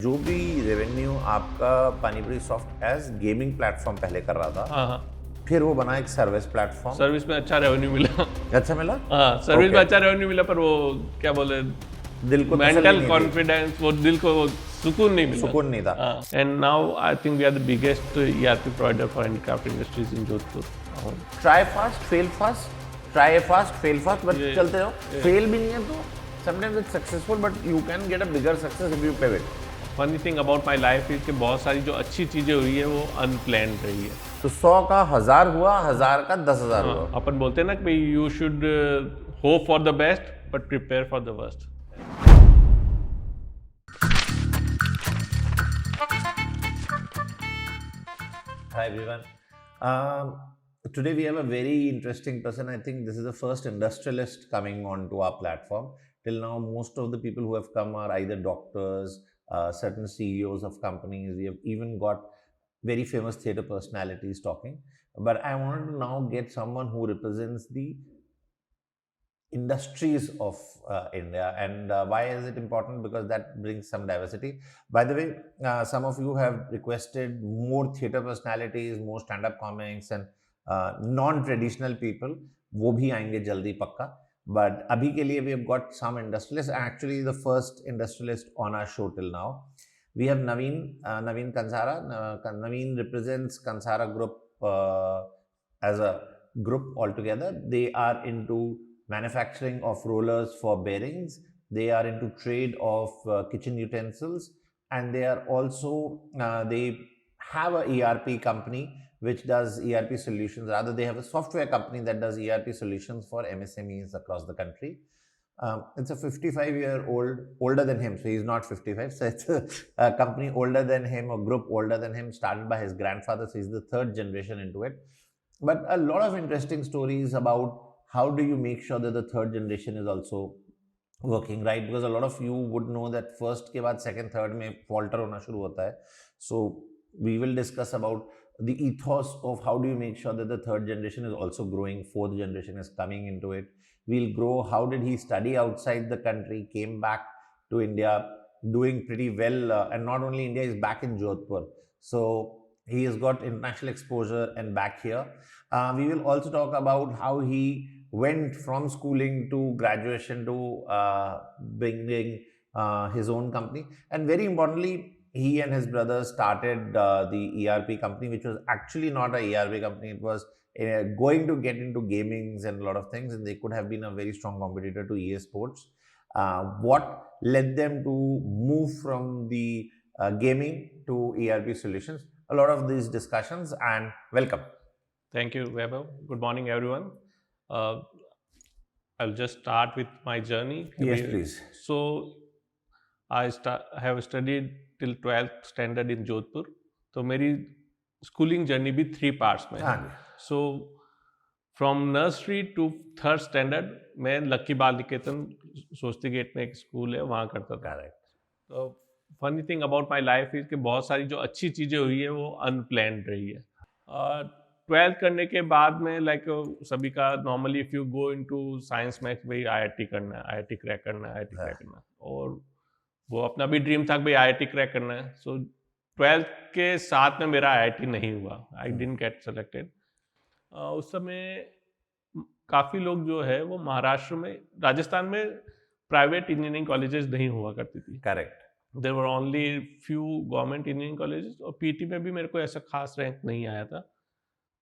जो भी रेवेन्यू आपका Panipuri soft as gaming platform पहले कर रहा था, हाँ हाँ, फिर वो बना एक सर्विस प्लेटफॉर्म। सर्विस में अच्छा रेवेन्यू मिला। अच्छा मिला। हाँ, सर्विस में Okay. अच्छा रेवेन्यू मिला, पर वो क्या बोले, दिल को तसल्ली मेंटल नहीं थी, कॉन्फिडेंस, वो दिल को सुकून नहीं मिला। सुकून नहीं था। And now I think we are the biggest ERP provider for handicraft industries in Jodhpur. Try fast fail fast, try fast fail fast, but चलते रहो। फेल भी नहीं है तो sometimes it's successful, but you can get a bigger success if you pivot. Funny thing about my life is कि बहुत सारी जो अच्छी चीज़ें हुई है वो अनप्लान रही है। तो 100 का 1000 हुआ, 1000 का 10,000 हुआ। अपन बोलते हैं ना कि you should hope for the best but prepare for the worst. Hi everyone. Today we have a very interesting person. I think this is the first industrialist coming onto our platform. Till now, most of the people who have come are either doctors, certain CEOs of companies. We have even got very famous theatre personalities talking. But I wanted to now get someone who represents the industries of India. And why is it important? Because that brings some diversity. By the way, some of you have requested more theatre personalities, more stand-up comics and non-traditional people. वो भी आएंगे जल्दी पक्का. But अभी के लिए we have got some industrialists. Actually, the first industrialist on our show till now. We have Naveen Kansara. Naveen represents Kansara Group as a group altogether. They are into manufacturing of rollers for bearings. They are into trade of kitchen utensils, and they are also they have a ERP company which does ERP solutions. Rather, they have a software company that does ERP solutions for MSMEs across the country. It's a 55-year-old, older than him, so he's not 55. So it's a company older than him, a group older than him, started by his grandfather. So he's the third generation into it. But a lot of interesting stories about how do you make sure that the third generation is also working right, because a lot of you would know that first के बाद second third में falter होना शुरू होता है. So we will discuss about the ethos of how do you make sure that the third generation is also growing, fourth generation is coming into it. We'll grow how did he study outside the country, came back to India doing pretty well, and not only India, he's back in Jodhpur, so he has got international exposure and back here. We will also talk about how he went from schooling to graduation to bringing his own company, and very importantly, he and his brother started the ERP company, which was actually not a ERP company. It was going to get into gamings and a lot of things, and they could have been a very strong competitor to EA Sports. What led them to move from the gaming to ERP solutions? A lot of these discussions, and welcome. Thank you, Vaibhav. Good morning, everyone. Uh, I'll just start with my journey. Yes, please. So, I have studied till 12th standard in Jodhpur. तो मेरी schooling journey भी 3 parts में है. हाँ जी. So from nursery to third standard मैं लक्की बाल निकेतन सोस्ती गेट में एक स्कूल है वहाँ करता था. Correct. तो funny thing about my life is कि बहुत सारी जो अच्छी चीज़ें हुई है वो अनप्लान्ड रही है. 12th करने के बाद में लाइक सभी का normally if you go into science maths, भाई IIT करना है, IIT क्रैक करना है, IIT क्रैक करना है, और वो अपना भी ड्रीम था कि भाई IIT क्रैक करना है. सो 12th के साथ में मेरा IIT नहीं हुआ, आई डिडंट गेट सेलेक्टेड. उस समय काफ़ी लोग जो है वो महाराष्ट्र में, राजस्थान में प्राइवेट इंजीनियरिंग कॉलेजेस नहीं हुआ करती थी. Correct. There were only few government engineering colleges, और पीटी में भी मेरे को ऐसा खास रैंक नहीं आया था.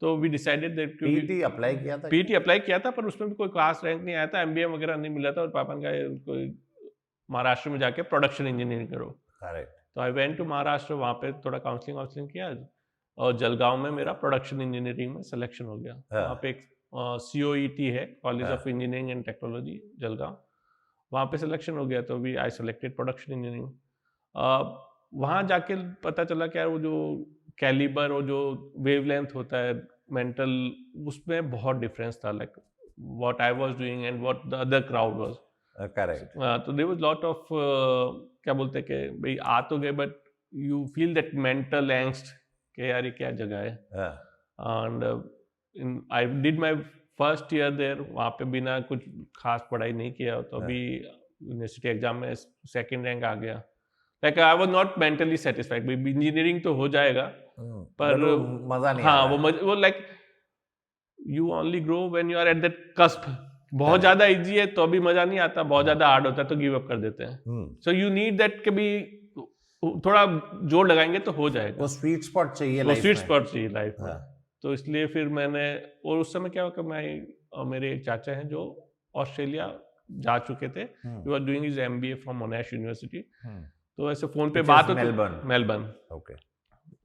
तो we decided that PT apply किया था. पीटी अप्लाई किया था, पर उसमें भी कोई खास रैंक नहीं आया था, एमबीए वगैरह नहीं मिला था, और पापा ने कहा कोई महाराष्ट्र में जाके प्रोडक्शन इंजीनियरिंग करो. करेक्ट. तो आई वेंट टू महाराष्ट्र, वहाँ पे थोड़ा काउंसलिंग किया, और जलगांव में मेरा प्रोडक्शन इंजीनियरिंग में सिलेक्शन हो गया. वहाँ पे एक COET है, college of engineering and technology Jalgaon, वहाँ पे सिलेक्शन हो गया. तो भी आई सेलेक्टेड प्रोडक्शन इंजीनियरिंग. वहाँ जाके पता चला कि यार वो जो कैलिबर और जो वेवलेंथ होता है मेंटल, उसमें बहुत डिफरेंस था, like what I was doing and what the other crowd was. Correct. तो देयर वाज लॉट ऑफ क्या बोलते हैं कि भाई आ तो गए, but you feel that mental angst कि यार ये क्या जगह है. And I did my first year there, वहाँ पे बिना कुछ खास पढ़ाई नहीं किया, तो अभी यूनिवर्सिटी एग्जाम में सेकंड रैंक आ गया. Like I was not mentally satisfied. Engineering तो हो जाएगा, पर But वो मजा नहीं आ हाँ रहा है। वो like you only grow when you are at that cusp. बहुत Correct. ज्यादा इजी है तो अभी मजा नहीं आता, बहुत हाँ। ज्यादा हार्ड होता है तो गिव अप कर देते हैं। हम्म, सो यू नीड दैट कभी थोड़ा जोर लगाएंगे तो हो जाएगा, वो स्वीट स्पॉट चाहिए वो लाइफ स्वीट में। स्पॉट चाहिए लाइफ में। हाँ, तो इसलिए फिर मैंने, और उस समय क्या हुआ कि मैं और मेरे एक चाचा हैं जो ऑस्ट्रेलिया जा चुके थे, he was doing his MBA from मोनाश university. तो ऐसे फोन पे Which बात is होती, Melbourne. Melbourne, okay.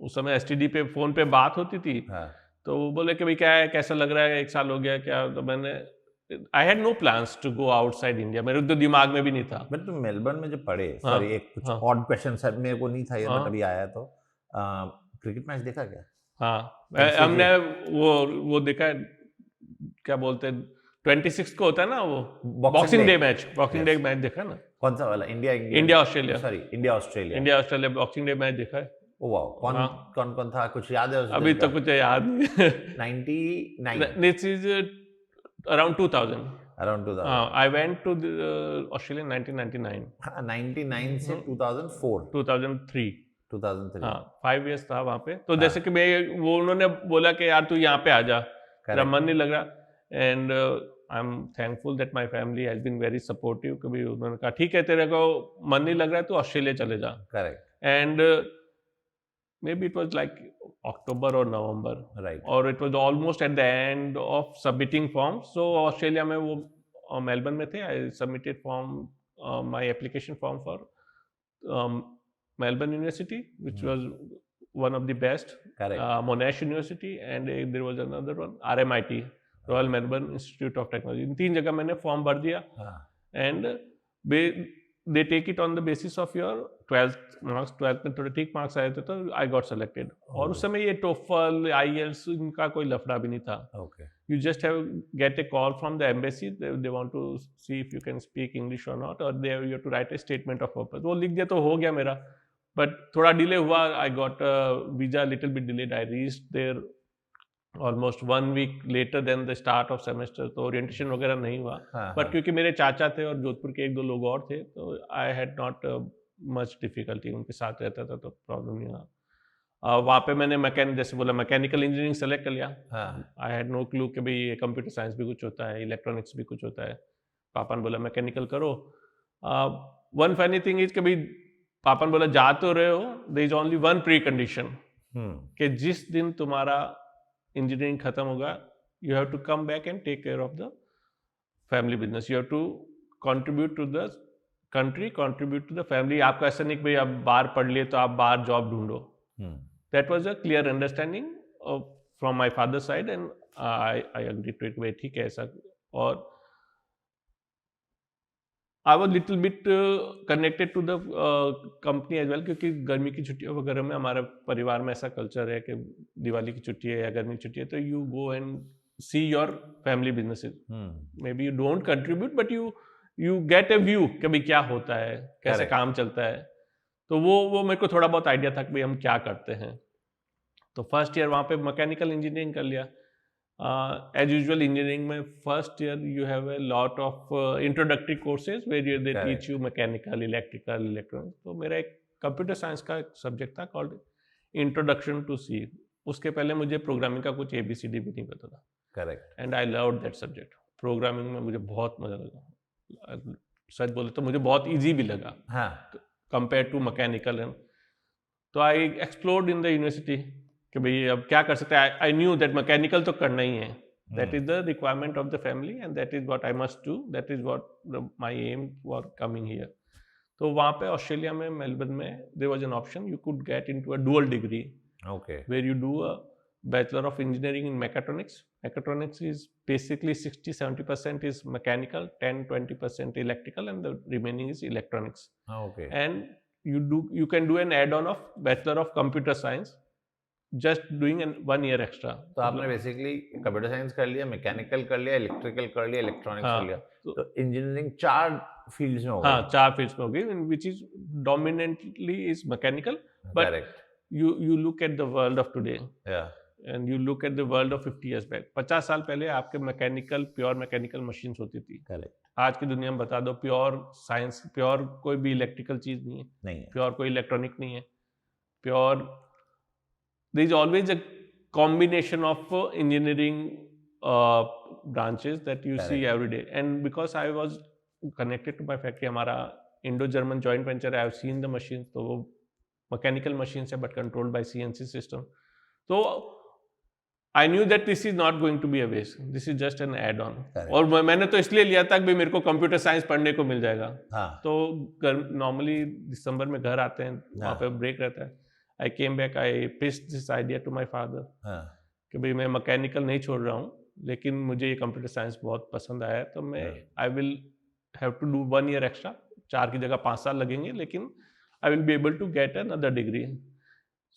उस समय एसटीडी पे फोन पे बात होती थी। हाँ, तो वो बोले कि भाई क्या है, कैसा लग रहा है, 1 साल हो गया क्या? तो मैंने, I had no plans to go outside India, मेरे तो दिमाग में भी नहीं था। बट तुम मेलबर्न में जब पढ़े, हाँ, सॉरी एक कुछ हाँ, ऑड क्वेश्चन सर मेरे को नहीं था ये, हाँ, बट अभी आया तो क्रिकेट मैच देखा क्या? हाँ, MCG? हमने वो देखा है, क्या बोलते हैं 26 को होता है ना वो boxing day match, boxing day Yes. Match देखा ना, कौन सा वाला? India Australia, sorry India Australia. India Australia boxing day match देखा है। ओ वाओ, कौन हाँ। कौन कौन था, कुछ याद है उस अभी दिन तो का? कुछ याद नहीं। 99 this is around 2000। Around 2000। I went to Australia 1999, हाँ, 99 से 2004 2003। 2003। हाँ 5 इयर्स था वहाँ पे। तो जैसे कि मैं, वो उन्होंने बोला कि यार तू यहाँ पे आ जा, तेरा मन नहीं लग रहा। And I am thankful that my family has been very supportive. कभी उन्होंने कहा ठीक है तेरे को मन नहीं लग रहा है तो ऑस्ट्रेलिया चले जा। Correct, and may be it was like October और नवंबर, राइट। और it was almost at the end of submitting form. So Australia में वो मेलबर्न में थे, I submitted form, my application form for Melbourne University, which was one of the best. Correct. Monash University, and there was another one, RMIT, Royal Melbourne Institute of Technology. इन 3 जगह मैंने form भर दिया, and they take it on the basis of your 12th marks. 12th में थोड़े ठीक marks आए थे तो I got selected. और उस समय ये TOEFL, IELTS इनका कोई लफड़ा भी नहीं था. Okay. You just have get a call from the embassy. They want to see if you can speak English or not, or they you have to write a statement of purpose. वो लिख दिया तो हो गया मेरा. But थोड़ा delay हुआ. I got a visa little bit delayed. I reached there almost 1 week later than the start of semester. तो ओरिएंटेशन वगैरह नहीं हुआ. But क्योंकि मेरे चाचा थे और जोधपुर के 1-2 लोग और थे, तो I had not much difficulty. उनके साथ रहता था तो प्रॉब्लम नहीं हुआ. वहाँ पे मैंने जैसे बोला मैकेनिकल इंजीनियरिंग सेलेक्ट कर लिया. आई हैड नो क्लू कि भाई कंप्यूटर साइंस भी कुछ होता है, इलेक्ट्रॉनिक्स भी कुछ होता है. पापा ने बोला मैकेनिकल करो. वन फनी थिंग इज कि भाई पापा ने बोला जा तो रहे हो, there is only one precondition कि जिस दिन तुम्हारा इंजीनियरिंग खत्म होगा, you have to come back and take care of the family business. You have to contribute to the country, contribute to the family. आपको ऐसा नहीं कि भाई आप बाहर पढ़ लिए तो आप बाहर जॉब ढूंढो. That was a clear understanding from my father's side, and I agreed to it. भाई ठीक है ऐसा. और I was little bit connected to the company as well, क्योंकि गर्मी की छुट्टियों वगैरह में हमारे परिवार में ऐसा कल्चर है कि दिवाली की छुट्टी है या गर्मी की छुट्टी है तो you go and see your family businesses. Maybe you don't contribute, but you get a view कि भाई क्या होता है, कैसे काम चलता है. तो वो मेरे को थोड़ा बहुत आइडिया था कि भाई हम क्या करते हैं. तो फर्स्ट ईयर वहाँ पे मैकेनिकल इंजीनियरिंग कर लिया. एज यूजुअल इंजीनियरिंग में first year you have a lot of introductory courses where they teach you mechanical, electrical, electronics. तो मेरा एक कंप्यूटर साइंस का सब्जेक्ट था कॉल्ड इंट्रोडक्शन टू सी. उसके पहले मुझे प्रोग्रामिंग का कुछ ABCD भी नहीं पता था. Correct. And I loved that subject. Programming में मुझे बहुत मजा लगा. सच बोले तो मुझे बहुत ईजी भी लगा compared to mechanical. And so I explored in the university कि भाई अब क्या कर सकते हैं. I knew that mechanical तो करना ही है. That is the requirement of the family and that is what I must do. That is what my aim for coming here. तो वहाँ पे ऑस्ट्रेलिया में मेलबर्न में there was an option you could get into a dual degree. Okay. Where you do a Bachelor of Engineering in Mechatronics. Mechatronics is basically 60-70% is mechanical, 10-20% electrical, and the remaining is electronics. Okay. And you can do an add-on of Bachelor of Computer Science, just doing 1 year extra. तो आपने basically computer science कर लिया, mechanical कर लिया, electrical कर लिया, electronics कर लिया. तो इंजीनियरिंग 4 फील्ड्स में हो गई. हाँ, 4 फील्ड्स में हो गई, which is dominantly is mechanical. But correct. You look at the world of today. Yeah. And you look at the world of 50 years back, 50 साल पहले आपके प्योर मैकेनिकल मशीन्स होती थी। करेक्ट। आज की दुनिया में बता दो, प्योर साइंस, प्योर कोई भी इलेक्ट्रिकल चीज़ नहीं है, नहीं है। प्योर कोई इलेक्ट्रॉनिक नहीं है, pure there is always a combination of engineering branches that you see Correct. every day. And because I was connected to my factory, हमारा Indo German joint venture, I have seen the machine, तो वो mechanical machine है but controlled by CNC system. तो I knew that this is not going to be a waste, this is just an add on. और मैंने तो इसलिए लिया था कि मेरे को कंप्यूटर साइंस पढ़ने को मिल जाएगा। हाँ। तो नॉर्मली दिसंबर में घर आते हैं, वहाँ पे ब्रेक रहता है। I came back, I pitched this idea to my father कि भाई मैं मैकेनिकल नहीं छोड़ रहा हूँ, लेकिन मुझे ये कंप्यूटर साइंस बहुत पसंद आया है, तो मैं I will have to do 1 year extra, 4 की जगह 5 साल लगेंगे, लेकिन I will be able to get another degree.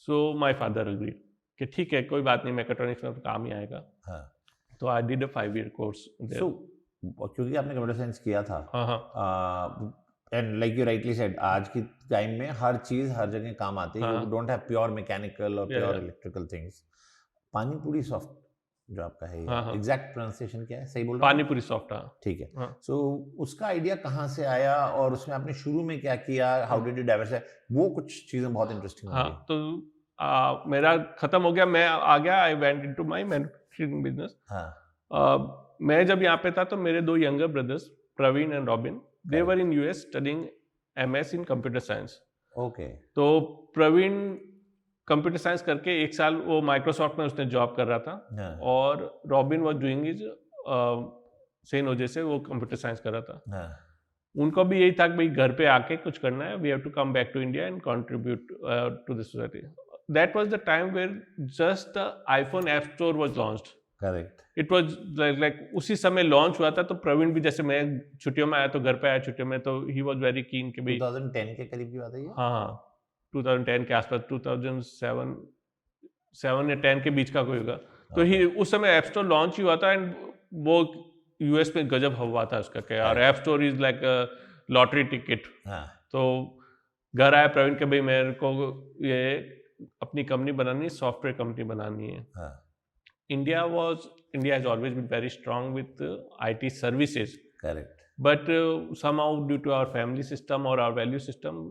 So my father agreed कि ठीक है, कोई बात नहीं, मैकेट्रॉनिक्स में काम ही आएगा। तो I did a 5 year course. So क्योंकि आपने कंप्यूटर साइंस किया था, हाँ, and like you rightly said, आज की टाइम में हर चीज हर जगह काम आती है। You don't have pure mechanical और pure electrical things. Panipuri soft जो आपका है, एग्जैक्ट प्रोनाउंसिएशन क्या है, सही बोल रहा हूं? पानीपुरी सॉफ्ट। ठीक है। सो उसका आइडिया कहाँ से आया और उसमें आपने शुरू में क्या किया, हाउ डिड यू डाइवर्सिफाई, वो कुछ चीजें बहुत इंटरेस्टिंग होंगी। हाँ, तो मेरा खत्म हो गया, मैं आ गया, I went into my manufacturing business. मैं जब यहाँ पे था तो मेरे 2 younger brothers, Praveen and Robin, they were in US studying MS in computer science. Okay. तो प्रवीण कंप्यूटर साइंस करके 1 साल वो माइक्रोसॉफ्ट में उसने जॉब कर रहा था, और robin was doing is Sen ओजे से वो कंप्यूटर साइंस कर रहा था। उनको भी यही था कि भाई घर पे आके कुछ करना है, we have to come back to India and contribute to the society. That was the time where just the iPhone app store was launched. Correct. It was like उसी समय लॉन्च हुआ था। तो प्रवीण भी, जैसे मैं छुट्टियों में आया तो घर पे आया छुट्टियों में, तो ही वाज वेरी कीन कि भाई 2010 के करीब की बात है ये? हाँ, 2010 के आसपास, 2007 या 10 के बीच का कोई होगा। तो ही उस समय ऐप स्टोर लॉन्च ही हुआ था, एंड वो US में गजब हवा था उसका क्या, और app store is like lottery ticket. तो घर आया प्रवीण के भाई मेरे को ये अपनी कंपनी बनानी, सॉफ्टवेयर कंपनी बनानी है। India has always been very strong with IT services. Correct. But somehow due to our family system or our value system,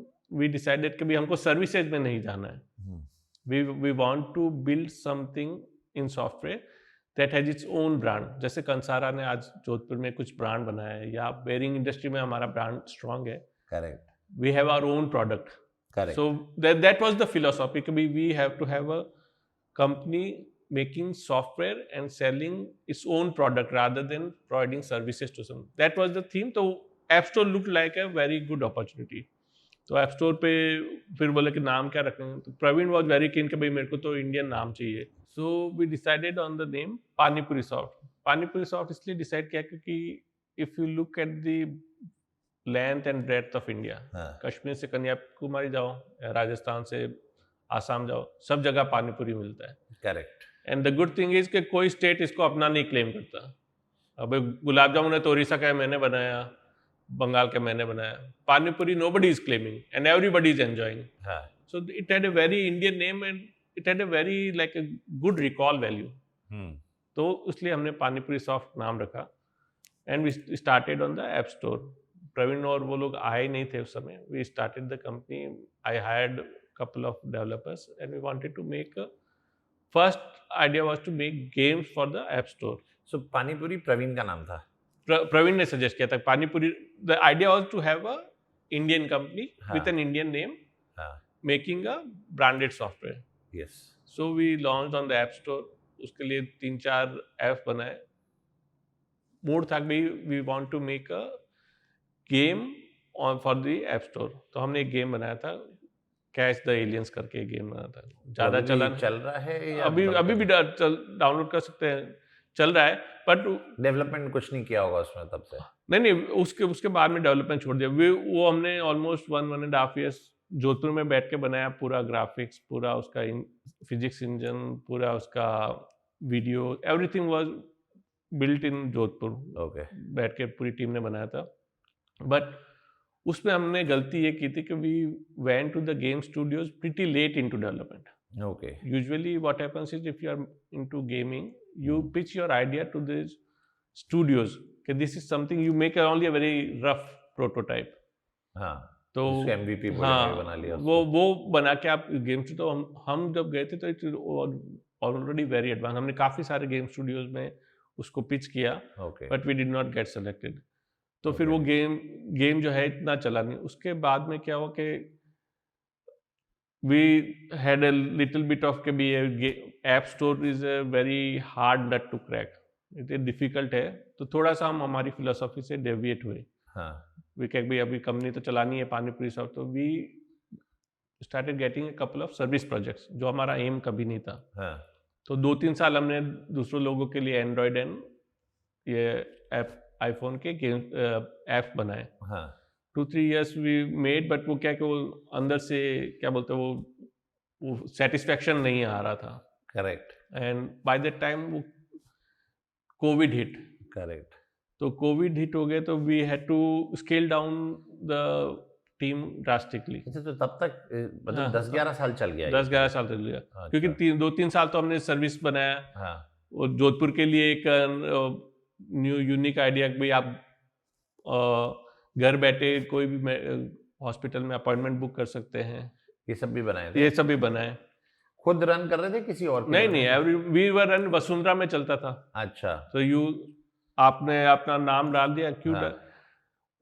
we decided कि भी हमको services में नहीं जाना है। We want to build something in software that has its own brand. जैसे कंसारा ने आज जोधपुर में कुछ ब्रांड बनाया है, या बेयरिंग इंडस्ट्री में हमारा ब्रांड स्ट्रांग है। Correct. We have our own product. Correct. So that was the philosophy कि we have to have a company making software and selling its own product rather than providing services to some. That was the theme. तो App Store looked like a very good opportunity. तो App Store पे फिर बोले कि नाम क्या रखेंगे, तो प्रवीण was very keen कि भाई मेरे को तो इंडियन नाम चाहिए। So we decided on the name panipuri soft. Panipuri soft इसलिए डिसाइड किया क्योंकि if you look at the length and breadth of India, Kashmir से कन्याकुमारी जाओ, राजस्थान से आसाम जाओ, सब जगह पानीपुरी मिलता है। Correct. And the good thing is कि कोई स्टेट इसको अपना नहीं क्लेम करता। अब गुलाब जामुन है तो उड़ीसा का मैंने बनाया, बंगाल का मैंने बनाया। Panipuri nobody is claiming and everybody is enjoying. So it had a very Indian name and it had a very like a good recall value. तो इसलिए हमने पानीपुरी सॉफ्ट नाम रखा, and we started on the app store. Praveen और वो लोग आए नहीं थे उस समय। We started the company, I hired couple of developers and we wanted to make first idea was to make games for the app store. So Panipuri Praveen का नाम था? प्रवीण ने सजेस्ट किया था panipuri. the idea was to have a Indian company with an Indian name making a branded software. Yes. So we launched on the app store. उसके लिए 3-4 app बनाए। Mood था कि we want to make a game for the app store। तो हमने एक game बनाया था, कैच द एलियंस करके एक गेम बना था। ज्यादा चल रहा है या अभी भी डाउनलोड कर सकते हैं, चल रहा है, बट डेवलपमेंट कुछ नहीं किया होगा उसमें तब से? नहीं, उसके बाद में डेवलपमेंट छोड़ दिया। वो हमने ऑलमोस्ट 1.5 years जोधपुर में बैठ के बनाया, पूरा ग्राफिक्स, पूरा उसका फिजिक्स इंजन, पूरा उसका video, everything was built in Jodhpur. बैठ के पूरी टीम ने बनाया था। बट उसमें हमने गलती ये की थी कि we went to the game studios pretty late into development. Okay. Usually what happens is if you are into gaming, you Hmm. pitch your idea to these studios. Okay, this is something you make only a very rough prototype. हाँ, तो जिसको MVP बोलेंगे, हाँ, बना लिया वो उसको। वो बना के आप गेम तो हम जब गए थे तो इट ऑलरेडी वेरी एडवांस, हमने काफ़ी सारे गेम स्टूडियोज में उसको पिच किया, Okay. But we did not get selected. तो फिर Okay. वो गेम जो है इतना चला नहीं। उसके बाद में क्या हुआ कि we had a little bit of कि भी app store is a very hard nut to crack, इतने डिफिकल्ट है, तो थोड़ा सा हम हमारी फिलोसॉफी से डेविएट हुए। हाँ, वी कह भाई अभी कंपनी तो चलानी है पानीपुरी शॉप, तो we started getting a couple of service projects, जो हमारा एम कभी नहीं था। हाँ, तो 2-3 साल हमने दूसरों लोगों के लिए एंड्रॉयड एंड ये ऐप आईफोन के गेम ऐप बनाए। हाँ, 2-3 years वी मेड, बट वो क्या कि वो अंदर से क्या बोलते हैं वो सेटिस्फैक्शन नहीं आ रहा था। correct, and by that time वो कोविड हिट। correct. तो कोविड हिट हो गए तो we had to scale down the team drastically. अच्छा, तो तब तक मतलब हाँ, 10-11 साल चल गया ये? 10-11 साल तक लिया, अच्छा। क्योंकि 2-3 साल तो हमने सर्विस बनाया। हाँ, और जोधपुर के लिए एक न्यू यूनिक आइडिया कि भाई आप घर बैठे कोई भी हॉस्पिटल में अपॉइंटमेंट बुक कर सकते हैं, ये सब भी बनाए थे? ये सब भी बनाए। खुद रन कर रहे थे किसी और के नहीं घर नहीं, में? Every we were run Vasundhara में चलता था। अच्छा, तो आपने अपना नाम डाल दिया क्यू हाँ,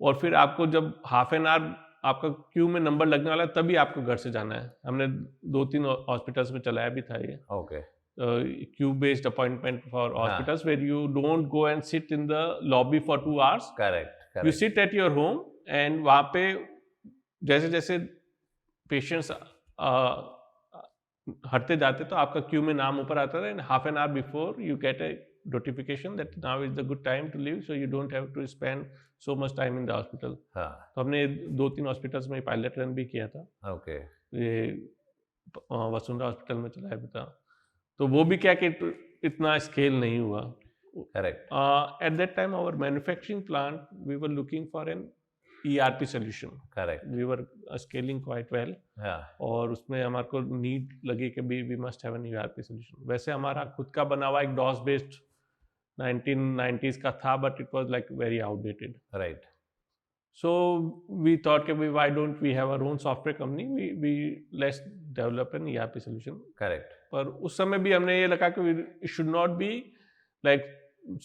और फिर आपको जब हाफ एन आवर आपका क्यू में नंबर लगने वाला है तभी आपको घर से जाना है। हमने 2-3 हॉस्पिटल्स में चलाया भी था ये okay, Q based appointment for हाँ, hospitals where you don't go and sit in the lobby for 2 hours, correct, you correct, sit at your home and वहाँ पे जैसे जैसे पेशेंट्स हटते जाते तो आपका क्यू में नाम ऊपर आता था, and half an hour before you get A notification that now is the good time to leave, so you don't have to spend so much time in the hospital. हाँ, तो हमने 2-3 हॉस्पिटल्स में pilot run भी किया था। Okay, ये Vasundhara hospital में चलाया भी था। तो वो भी क्या कि इतना स्केल नहीं हुआ। Correct, at that time our manufacturing plant we were looking for an ERP solution. Correct, we were scaling quite well, हाँ, और उसमें हमारे को नीड लगी कि we must have an ERP solution. वैसे हमारा खुद का बना हुआ एक DOS बेस्ड 1990s का था, but it was like very outdated. Right, So we thought कि why don't we have our own software company, we let's develop an ERP solution. Correct, पर उस समय भी हमने ये लगा कि it should not be like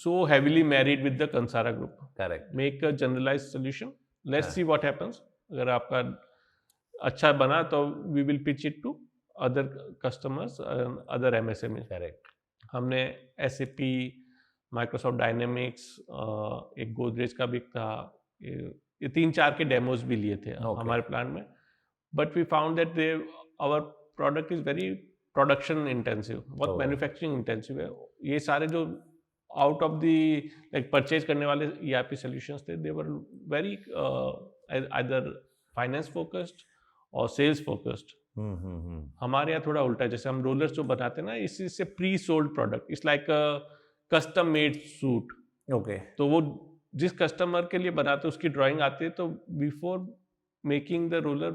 so heavily married with the Kansara group. Correct, Make a generalized solution. Let's हाँ, see what happens. अगर आपका अच्छा बना तो we will pitch it to other customers, other MSME. Correct, हमने SAP, Microsoft Dynamics, एक गोदरेज का भी था, ये 3-4 के डेमोज भी लिए थे हमारे प्लान में। But we found that they our product is very production intensive, बहुत मैन्युफैक्चरिंग इंटेंसिव है। ये सारे जो out of the like purchase करने वाले ERP सॉल्यूशंस थे, they were very either finance focused और सेल्स फोकस्ड। हमारे यहाँ थोड़ा उल्टा है, जैसे हम रोलर्स जो बनाते हैं ना, इससे pre sold product, it's like custom made suit. Okay, तो वो जिस कस्टमर के लिए बनाते उसकी ड्राइंग आती है, तो बिफोर मेकिंग द रोलर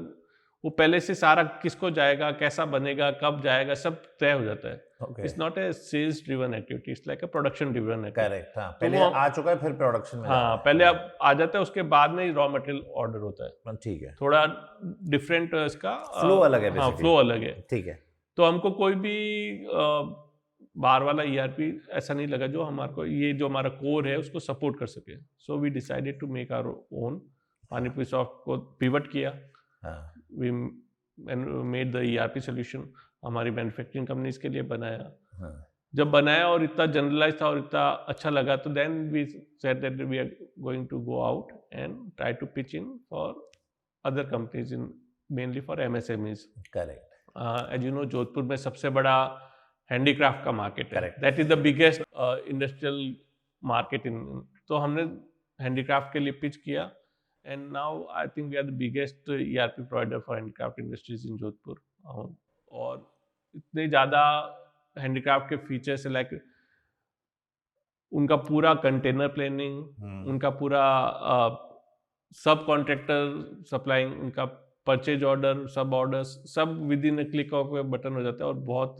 वो पहले से सारा किसको जाएगा, कैसा बनेगा, कब जाएगा, सब तय हो जाता है। Okay, it's not a sales driven activity, it's like a production driven activity. Correct, हाँ, पहले आ चुका है फिर प्रोडक्शन में हाँ, पहले अब आ जाता है, उसके बाद में रॉ मटेरियल ऑर्डर होता है। ठीक है, थोड़ा डिफरेंट इसका फ्लो अलग है, हाँ, फ्लो अलग है। ठीक है, तो हमको कोई भी बाहर वाला ERP ऐसा नहीं लगा जो हमारे को ये जो हमारा कोर है उसको सपोर्ट कर सके। So we decided to make our own. Panipuri soft को पिवट किया, we made the ERP solution, हमारी मैन्युफैक्चरिंग कंपनी इसके लिए बनाया। जब बनाया और इतना जनरलाइज था और इतना अच्छा लगा, तो then we said that we are going to go out and try to pitch in for other companies, in mainly for MSMEs। Correct, as you know, Jodhpur में सबसे बड़ा हैंडीक्राफ्ट का मार्केट है। Correct. That is the biggest industrial market in. तो हमने handicraft के लिए pitch किया, and now I think we are the biggest ERP provider for handicraft industries in Jodhpur. और इतने ज़्यादा हैंडीक्राफ्ट के फीचर्स है, लाइक उनका पूरा कंटेनर प्लानिंग, उनका पूरा सब कॉन्ट्रैक्टर सप्लाइंग, उनका परचेज ऑर्डर, सब ऑर्डर्स सब with in a click off button हो जाता है और बहुत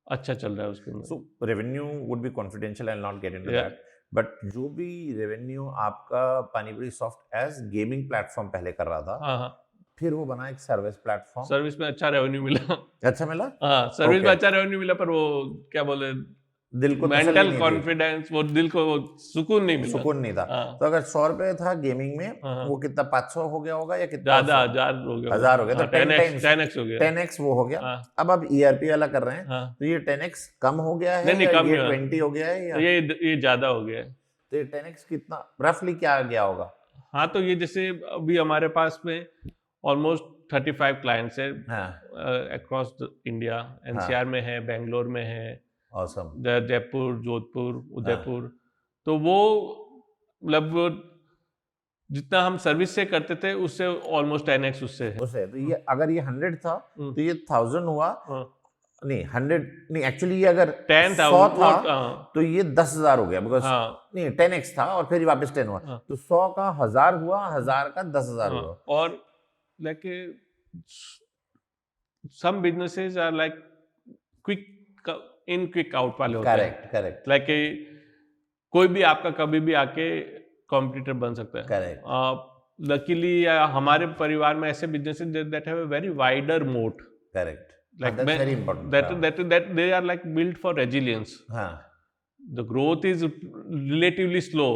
अच्छा चल रहा है उसके अंदर। So revenue would be confidential. I'll not get into Yeah. that. But जो भी revenue आपका Panipuri soft as gaming platform पहले कर रहा था, हाँ हाँ, फिर वो बना एक सर्विस प्लेटफॉर्म। सर्विस में अच्छा रेवेन्यू मिला। अच्छा मिला, हाँ, सर्विस में Okay. अच्छा रेवेन्यू मिला, पर वो क्या बोले, दिल को तसल्ली मेंटल नहीं थी, कॉन्फिडेंस, वो दिल को वो सुकून नहीं मिला। सुकून नहीं था। हाँ, तो अगर 100 रुपए था गेमिंग में, हाँ, वो कितना 500 हो गया होगा या कितना? ज्यादा 1000 हो गया, 1000 हो गया, तो हाँ, 10 10x times 10x हो गया। 10x वो हो गया। हाँ अब आप ERP वाला कर रहे हैं, हाँ, तो ये 10x कम हो गया है नहीं नहीं, या कम ये नहीं हुआ। 20 हो गया है या? तो ये ज्यादा हो गया है। तो ये 10x कितना रफली क्या गया होगा? हाँ, तो ये जैसे अभी हमारे पास में ऑलमोस्ट 35 क्लाइंट्स है हाँ, अक्रॉस इंडिया, NCR में है, बेंगलोर में है, awesome. जयपुर, जोधपुर, उदयपुर। तो वो मतलब वो जितना हम सर्विस से करते थे उससे ऑलमोस्ट 10x उससे है। उसे तो ये अगर ये 100 था तो ये 1000 हुआ, हाँ, नहीं 100 नहीं, एक्चुअली ये अगर 10,000 100 था हाँ, तो ये 10,000 हो गया, बिकॉज हाँ, नहीं 10x था और फिर वापस 10 हुआ, हाँ, तो 100 का 1000 हुआ, 1000 का 10,000 हाँ, हुआ। और like some businesses are like quick in quick out वाले होते हैं। करेक्ट करेक्ट लाइक कोई भी आपका कभी भी आके कॉम्पिटिटर बन सकता है। करेक्ट लकीली हमारे परिवार में ऐसे businesses that have a very wider moat, correct, like that's very important. that they are like built for resilience. हाँ, The growth is relatively slow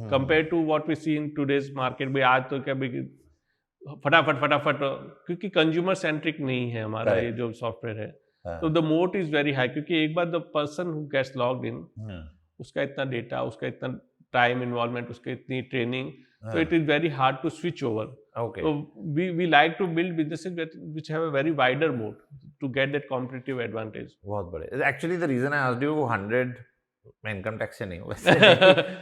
compared to what we see in today's market. भाई आज तो क्या भाई फटाफट, क्योंकि consumer centric नहीं है हमारा Correct. ये जो सॉफ्टवेयर है। हाँ, तो द मोट इज वेरी हाई, क्योंकि एक बार the person who gets logged in, हाँ, उसका इतना डेटा, उसका इतना टाइम इन्वॉल्वमेंट, उसका इतनी ट्रेनिंग, तो हाँ, it is very hard to switch over. okay. So we like to build businesses which have a very wider moat to get that competitive advantage. बहुत बड़े। Actually the reason I asked you 100 मैं income tax से नहीं हूँ वैसे,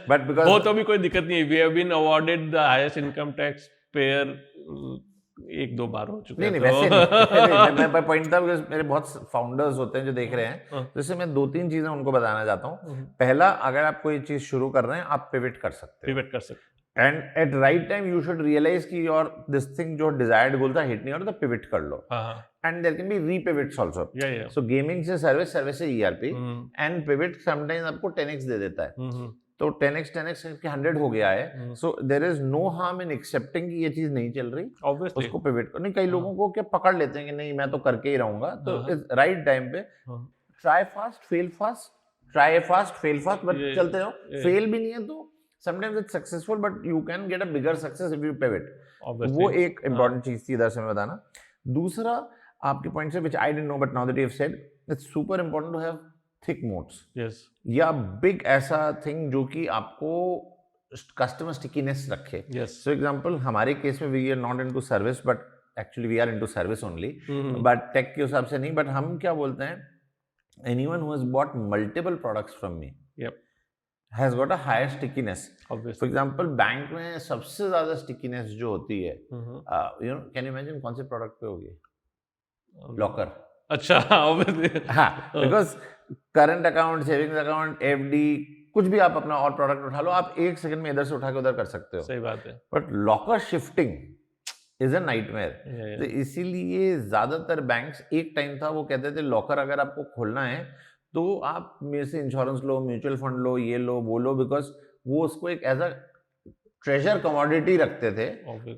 but because वो तो भी कोई दिक्कत नहीं है। We have been awarded the highest income tax payer 1-2 बार हो चुका नहीं है। नहीं वैसे नहीं, मैं पॉइंट था बिकॉज मेरे बहुत फाउंडर्स होते हैं जो देख रहे हैं, हाँ। जैसे मैं 2-3 चीजें उनको बताना चाहता हूँ। हम्म, पहला, अगर आप कोई चीज शुरू कर रहे हैं, आप पिवट कर सकते हो, pivot कर सकते and at right time you should realize कि योर दिस थिंग जो डिजायर्ड गोल था हिट नहीं हो रहा, तो पिवट कर लो, हैं। हाँ, and there can be repivots also. या सो गेमिंग से सर्विस, सर्विस से ERP, एंड पिवट समटाइम्स आपको 10x दे देता है, तो 10x के 100 हो गया है। So there is no harm in accepting कि ये चीज नहीं चल रही, ऑब्वियसली। उसको पिवट कर। नहीं, कई लोगों को क्या पकड़ लेते हैं कि नहीं मैं तो करके ही रहूंगा, तो हाँ। राइट टाइम पे try fast fail fast, try fast fail fast, but ये- चलते रहो। ये- फेल भी नहीं है तो sometimes it's successful, but you can get a bigger success if you pivot. वो एक इंपॉर्टेंट चीज थी इधर से मैं बताना। दूसरा, आपके पॉइंट से which I didn't know but now that you have said, it's super important to have thick moats yes, या बिग ऐसा थिंग जो कि आपको कस्टमर स्टिकीनेस रखे। यस, सो एग्जांपल, हमारे केस में we are not into service, but actually we are into service only, but tech के हिसाब से नहीं। बट हम क्या बोलते हैं, anyone who has bought multiple products from me yup, has got a higher stickiness. Obviously. For example, bank में सबसे ज्यादा स्टिकीनेस जो होती है, you know, can you imagine कौन से प्रोडक्ट पे होगी? लॉकर। अच्छा, ऑब्वियसली। हाँ, because current account, savings account, FD, कुछ भी आप अपना और प्रोडक्ट उठा लो, आप 1 सेकंड में इधर से उठा के उधर कर सकते हो। सही बात है। But locker shifting is a nightmare. तो इसीलिए ज्यादातर बैंक्स, एक टाइम था वो कहते थे लॉकर अगर आपको खोलना है तो आप मेरे से इंश्योरेंस लो, म्यूचुअल फंड लो, ये लो, वो लो, बिकॉज वो उसको एक एज अ ट्रेजर कमोडिटी रखते थे।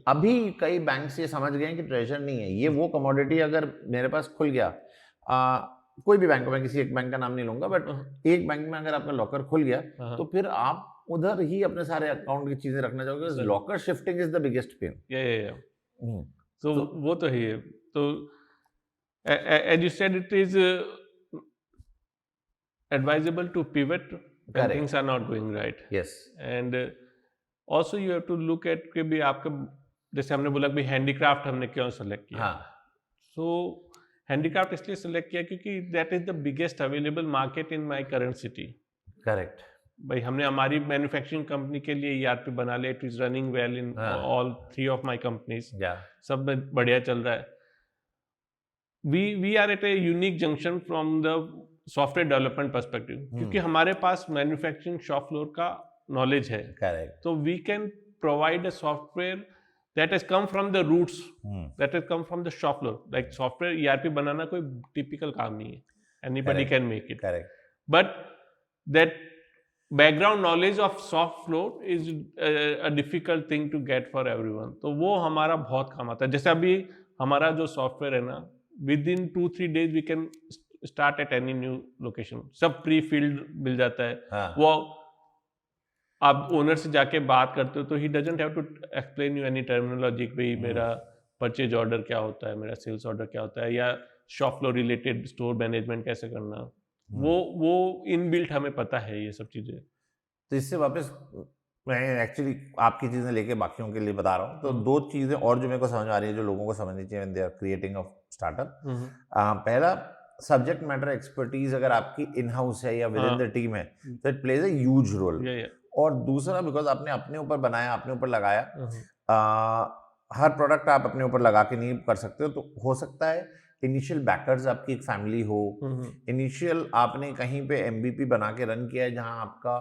अभी कई बैंक्स ये समझ गए हैं कि ट्रेजर नहीं है ये, वो कमोडिटी अगर मेरे पास खुल गया, कोई भी बैंक, मैं किसी एक बैंक का नाम नहीं लूंगा, बट एक बैंक में अगर आपका लॉकर खुल गया तो फिर आप उधर ही अपने सारे अकाउंट की चीजें रखना चाहोगे। Locker shifting is the biggest pain. तो वो तो ही है। तो as you said, it is advisable to pivot when Correct. things are not going right. Yes. And also you have to look at कि भी आपका, जैसे हमने बोला कि हैंडीक्राफ्ट हमने क्यों सेलेक्ट किया। हाँ, सो हैंडीक्राफ्ट इसलिए सेलेक्ट किया क्योंकि that is the biggest available market in my current city. Correct. भाई हमने हमारी मैन्युफैक्चरिंग कंपनी के लिए ERP बना लिया, it is running well in all 3 of my companies, सब में बढ़िया चल रहा है। We are at a unique junction from the software development perspective, क्योंकि हमारे पास मैन्युफैक्चरिंग शॉप फ्लोर का नॉलेज है। करेक्ट। तो we can provide a software that has come from the roots, Hmm. that has come from the shop floor. Like software ERP बनाना कोई typical काम नहीं है. Anybody Correct. can make it. Correct. But that background knowledge of soft floor is a difficult thing to get for everyone. तो वो हमारा बहुत काम आता है. जैसे अभी हमारा जो सॉफ्टवेयर है ना, within 2-3 days we can start at any new location. सब प्री फील्ड मिल जाता है. हाँ. वो आप ओनर से जाके बात करते हो तो he doesn't have to explain you any terminology कि भाई मेरा परचेज ऑर्डर क्या होता है, मेरा सेल्स ऑर्डर क्या होता है, या shop floor related store management कैसे करना. वो इनबिल्ट हमें पता है ये सब चीजें. तो इससे वापस मैं एक्चुअली आपकी चीजें लेके बाकियों के लिए बता रहा हूँ. तो दो चीजें और जो मेरे को समझ आ रही है, जो लोगों को समझनी चाहिए when they are creating a startup. पहला, सब्जेक्ट मैटर एक्सपर्टीज अगर आपकी इन हाउस है या विद इन द टीम है, तो it plays a huge role. और दूसरा, बिकॉज आपने अपने ऊपर बनाया, अपने ऊपर लगाया, हर प्रोडक्ट आप अपने ऊपर लगा के नहीं कर सकते हो. तो हो सकता है इनिशियल बैकर्स आपकी एक फैमिली हो, इनिशियल आपने कहीं पे MVP बना के रन किया है जहां आपका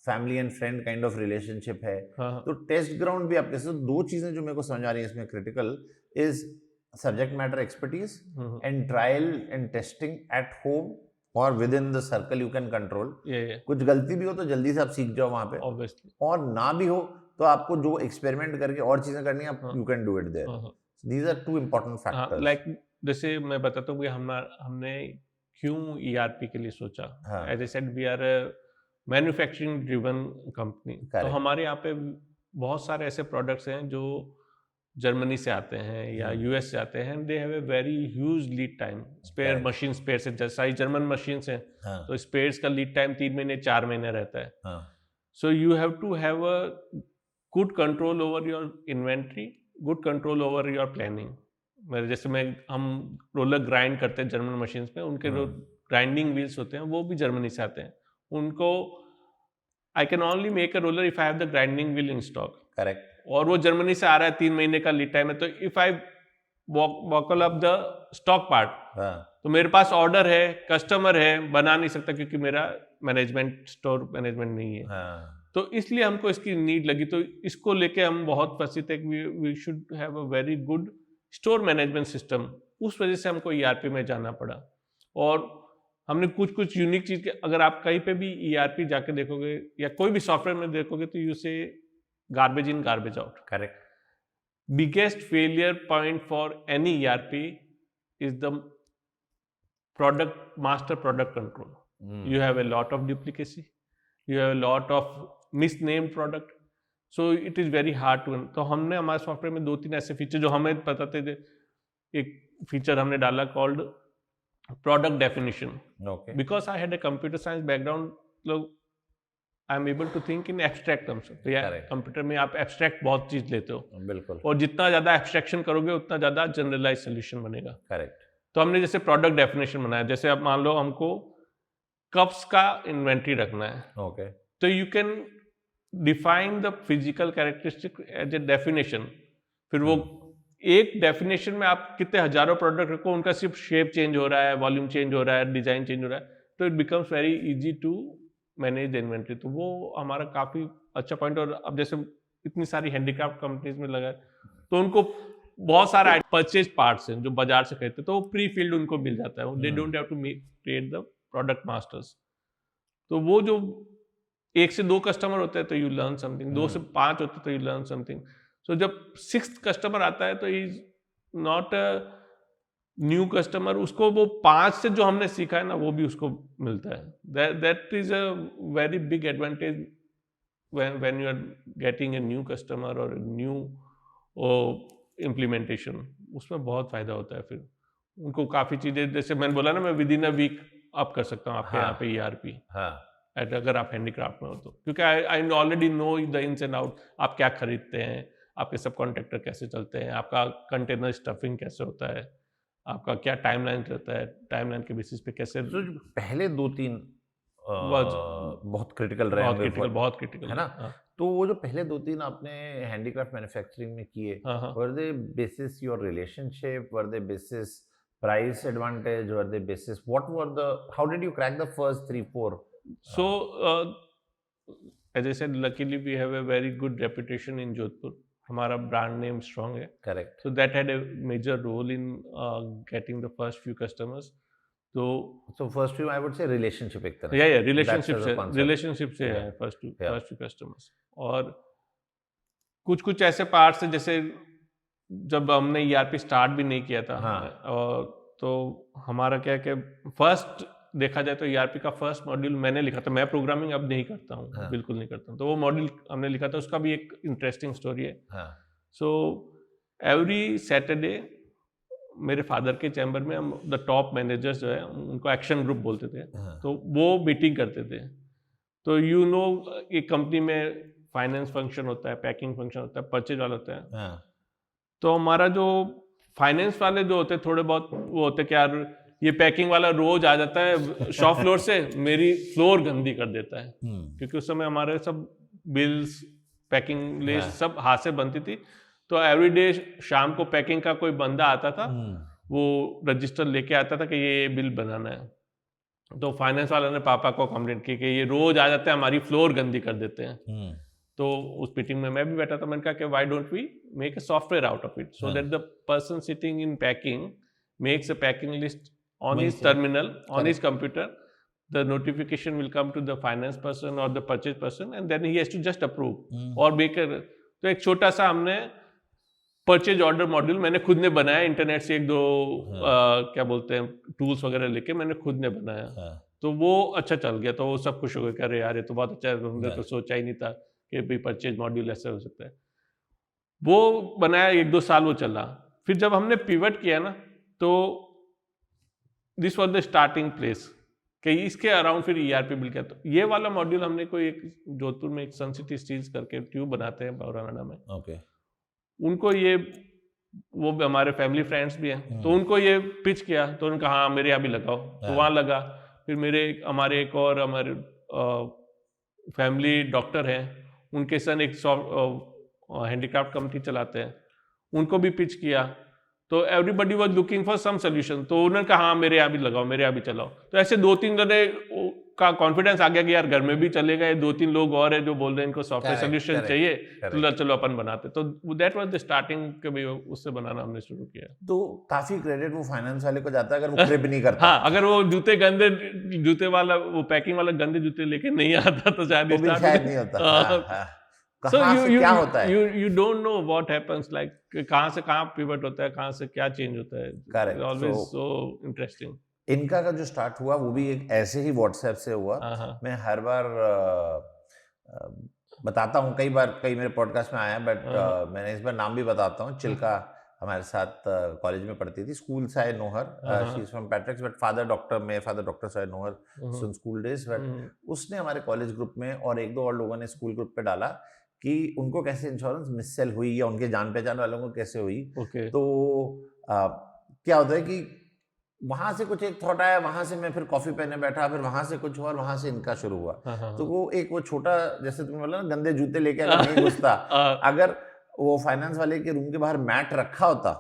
family and friend kind of relationship है. तो टेस्ट ग्राउंड भी आपके साथ. दो चीजें जो मेरे को समझ आ रही है इसमें critical is subject matter expertise and trial and testing at home और within the circle you can control. कुछ गलती भी हो तो जल्दी से आप सीख जाओ वहां पे, ऑब्वियसली, और ना भी हो तो आपको जो एक्सपेरिमेंट करके और चीजें करनी है, आप you can do it there. These are two important factors. Like जैसे मैं बताता हूँ कि हमने क्यों ERP के लिए सोचा. As I said, we are manufacturing driven company. तो हमारे यहाँ पे बहुत सारे ऐसे प्रोडक्ट्स हैं जो जर्मनी से आते हैं या US से आते हैं. They have a very huge lead time. Spare machine, spare से जैसा जर्मन मशीन हैं, तो स्पेयर्स का लीड टाइम 3 महीने 4 महीने रहता है. So you have to have a good control over your inventory, good control over your planning. मेरे जैसे हम रोलर ग्राइंड करते हैं जर्मन मशीन्स में, उनके जो ग्राइंडिंग व्हील्स होते हैं वो भी जर्मनी से आते हैं. उनको I can only make a roller if I have the grinding wheel in stock. Correct. और वो जर्मनी से आ रहा है, 3 महीने का लीड टाइम है. तो if I vocal up the stock part, तो मेरे पास ऑर्डर है, कस्टमर है, बना नहीं सकता क्योंकि मेरा मैनेजमेंट, स्टोर मैनेजमेंट नहीं है. तो इसलिए हमको इसकी नीड लगी. तो इसको लेके हम बहुत फंसे थे कि we should have a very good store management system. उस वजह से हमको ERP में जाना पड़ा. और हमने कुछ यूनिक चीज के, अगर आप कहीं पे भी ERP जाके देखोगे या कोई भी सॉफ्टवेयर में देखोगे तो यू से garbage in, garbage out. Correct. Biggest failure point for any ERP is the master product control. You have a lot of duplicacy. You have a lot of misnamed product. So it is very hard to. तो हमने हमारे software में 2-3 ऐसे feature जो हमें पता थे. एक फीचर हमने डाला called product definition. Because I had a computer science background, लोग I am able to think in abstract terms. तो यार कंप्यूटर में आप एब्स्ट्रैक्ट बहुत चीज लेते हो. बिल्कुल. और जितना ज्यादा एब्स्ट्रैक्शन करोगे उतना ज्यादा जनरलाइज सोल्यूशन बनेगा. करेक्ट. तो हमने जैसे प्रोडक्ट डेफिनेशन बनाया. जैसे आप मान लो हमको कप्स का इन्वेंट्री रखना है. ओके. तो you can define the physical characteristic as a definition. फिर वो एक डेफिनेशन में आप कितने हजारों प्रोडक्ट रखो, उनका सिर्फ शेप चेंज हो रहा है, वॉल्यूम चेंज हो रहा है, डिजाइन चेंज हो रहा है, तो it becomes very easy to manage the inventory. तो वो हमारा काफी अच्छा पॉइंट. और अब जैसे इतनी सारी हैंडीक्राफ्ट कंपनीज में लगा है तो उनको बहुत सारे परचेज पार्ट्स हैं जो बाजार से खरीदते, तो वो प्री फील्ड उनको मिल जाता है. They don't have to create the product masters. तो वो जो 1 से 2 कस्टमर होते हैं तो यू लर्न समथिंग, 2 से 5 होते हैं तो यू लर्न समथिंग. सो जब 6th कस्टमर आता है तो is not a new customer. उसको वो 5 से जो हमने सीखा है ना वो भी उसको मिलता है. That is a very big advantage when you are getting a new customer or a new implementation. उसमें बहुत फायदा होता है. फिर उनको काफी चीजें, जैसे मैंने बोला ना, मैं विद इन अ वीक आप कर सकता हूँ आपके यहाँ पे ERP. अगर आप हैंडीक्राफ्ट में हो तो, क्योंकि I already know the ins and out. आप क्या खरीदते हैं, आपके सब कॉन्ट्रैक्टर कैसे चलते हैं, आपका कंटेनर स्टफिंग कैसे होता है, आपका क्या टाइमलाइन रहता है, टाइमलाइन के बेसिस पे कैसे. पहले 2-3 बहुत क्रिटिकल रहे होंगे. बहुत क्रिटिकल है ना. तो वो जो पहले 2-3 आपने हैंडीक्राफ्ट मैन्युफैक्चरिंग में किए, were they basis your relationship, were they basis price advantage, were they basis what were the, how did you crack the first 3-4? So as I said, luckily we have a very good reputation in Jodhpur. हमारा brand name strong है, correct. so that had a major role in getting the first few customers. तो So first few I would say relationship एक तरह या से. Relationship That's से the concept. Relationship से Yeah. है first Yeah. First few customers. और कुछ कुछ ऐसे पार्ट्स है जैसे जब हमने ERP स्टार्ट भी नहीं किया था, हाँ. और तो हमारा क्या है कि फर्स्ट देखा जाए तो ERP का फर्स्ट मॉड्यूल मैंने लिखा था. मैं प्रोग्रामिंग अब नहीं करता हूँ, हाँ. बिल्कुल नहीं करता हूँ. तो वो मॉड्यूल हमने लिखा था, उसका भी एक इंटरेस्टिंग स्टोरी है. हाँ. सो एवरी सैटरडे मेरे फादर के चैम्बर में हम द टॉप मैनेजर्स जो है उनको एक्शन ग्रुप बोलते थे, हाँ. तो वो मीटिंग करते थे. तो यू नो एक कंपनी में फाइनेंस फंक्शन होता है, पैकिंग फंक्शन होता है, परचेज वाला होता है. हाँ. तो हमारा जो फाइनेंस वाले जो होते हैं थोड़े बहुत वो होते कि यार ये पैकिंग वाला रोज आ जाता है शॉप फ्लोर से, मेरी फ्लोर गंदी कर देता है. क्योंकि उस समय हमारे सब बिल्स, पैकिंग लिस्ट सब हाथ से बनती थी. तो एवरीडे शाम को पैकिंग का कोई बंदा आता था, वो रजिस्टर लेके आता था कि ये बिल बनाना है. तो फाइनेंस वाला ने पापा को कंप्लेंट की कि ये रोज आ जाते हैं, हमारी फ्लोर गंदी कर देते हैं. तो उस मीटिंग में मैं भी बैठा था. मैंने कहा कि why don't we make a software out of it so that the person sitting in packing makes a packing list on his terminal, on his computer. The notification will come to the finance person or the purchase person, and then he has to just approve or make a. तो एक छोटा सा हमने purchase order module मैंने खुद ने बनाया, internet से एक दो क्या बोलते हैं टूल्स वगैरह लेके मैंने खुद ने बनाया. तो वो अच्छा चल गया. तो वो सब खुश हो गए, कह रहे यार ये तो बहुत अच्छा है, हमने तो सोचा ही नहीं था कि भाई परचेज मॉड्यूल ऐसा हो सकता है. वो बनाया, 1-2 साल वो चला. फिर जब हमने पिवट किया ना, तो this was the starting place कि इसके अराउंड फिर ERP बिल किया. तो ये वाला मॉड्यूल हमने कोई एक जोधपुर में एक सन सिटी स्टील्स करके ट्यूब बनाते हैं पौराना में. ओके. उनको ये वो भी हमारे फैमिली फ्रेंड्स भी हैं, तो उनको ये पिच किया. तो उन्होंने कहा हाँ मेरे यहाँ भी लगाओ. तो वहाँ लगा. फिर हमारे एक और हमारे फैमिली डॉक्टर हैं, उनके सन एक हैंडीक्राफ्ट कंपनी चलाते हैं, उनको भी पिच किया. तो everybody was looking for some solution. तो उन्होंने कहा हाँ मेरे यहाँ भी लगाओ, मेरे यहाँ भी चलाओ. तो ऐसे 2-3 जने का कॉन्फिडेंस आ गया कि यार घर में भी चलेगा, 2-3 लोग और है जो बोल रहे हैं इनको सॉफ्टवेयर सोल्यूशन चाहिए, तो चलो अपन बनाते. तो दैट वाज द स्टार्टिंग के भी उससे बनाना हमने शुरू किया. तो काफी क्रेडिट वो फाइनेंस वाले को जाता है अगर वो क्रिप नहीं करता. हाँ, अगर वो जूते वाला वो पैकिंग वाला गंदे जूते लेके नहीं आता तो शायद नहीं होता. So क्या होता है? You don't know what happens, like कहाँ से कहाँ पिवट होता है, कहाँ से क्या चेंज होता है. Correct. Always so interesting. इनका का जो स्टार्ट हुआ वो भी एक ऐसे ही व्हाट्सएप से हुआ. मैं हर बार बताता हूँ, कई मेरे पॉडकास्ट में आया, बट मैंने इस बार नाम भी बताता हूँ. चिल्का हमारे साथ कॉलेज में पढ़ती थी, स्कूल से I know her. She is from Patrick's, but father doctor से I know her since school days. But उसने हमारे कॉलेज ग्रुप में और 1-2 और लोगों ने स्कूल ग्रुप पे डाला कि उनको कैसे इंश्योरेंस मिससेल हुई या उनके जान पहचान वालों को कैसे हुई. तो क्या होता है कि वहां से कुछ एक थॉट आया, वहां से मैं फिर कॉफी पीने बैठा, फिर वहां से कुछ और, वहां से इनका शुरू हुआ. तो वो छोटा, जैसे तुमने बोला ना गंदे जूते लेके अगर नहीं घुसता, अगर वो फाइनेंस वाले के रूम के बाहर मैट रखा होता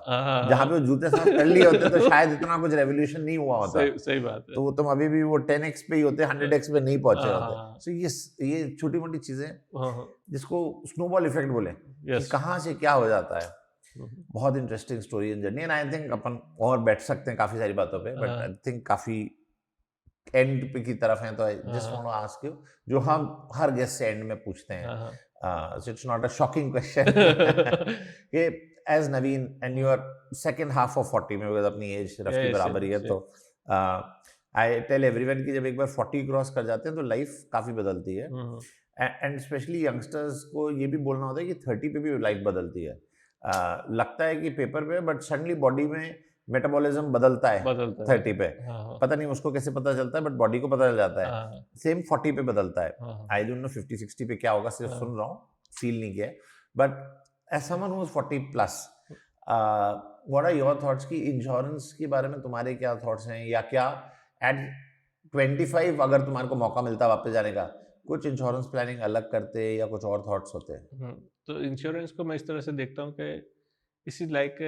जहाँ पे वो जूते साफ कर लिए होते तो शायद इतना कुछ रेवोल्यूशन नहीं हुआ होता. सही बात है. तो तुम अभी भी वो 10x पे ही होते, 100x पे नहीं पहुंचे होते. सो ये छोटी मोटी चीजें जिसको स्नोबॉल इफेक्ट बोले, कहाँ से क्या हो जाता है. बहुत interesting story in journey. And I think अपन और बैठ सकते हैं काफी सारी बातों पे, बट आई थिंक काफी एंड पे की तरफ है. तो I just want to ask you, जो हम हर गेस्ट से एंड में पूछते हैं, so it's not a shocking question. कि as Naveen and you are second half of 40 में, because अपनी एज रफ्ती बराबर ही है, तो I tell everyone कि जब एक बार 40 क्रॉस कर जाते हैं तो लाइफ काफी बदलती है. एंड स्पेशली यंगस्टर्स को ये भी बोलना होता है कि 30 पे भी लाइफ बदलती है. लगता है कि पेपर पे, बट सडनली बॉडी में मेटाबॉलिज्म बदलता है 30 पे. पता नहीं उसको कैसे पता चलता है, बट बॉडी को पता चल जाता है. सेम 40 पे बदलता है. आई डोंट नो 50-60 पे क्या होगा, सिर्फ सुन रहा हूँ, फील नहीं किया. But as someone who is 40+, what are your thoughts कि इंश्योरेंस के बारे में तुम्हारे क्या थॉट्स हैं, या क्या एट 25 अगर तुम्हारे को मौका मिलता वापस जाने का, कुछ इंश्योरेंस प्लानिंग अलग करते या कुछ और थॉट्स होते हैं? तो इंश्योरेंस को मैं इस तरह से देखता हूँ कि it is like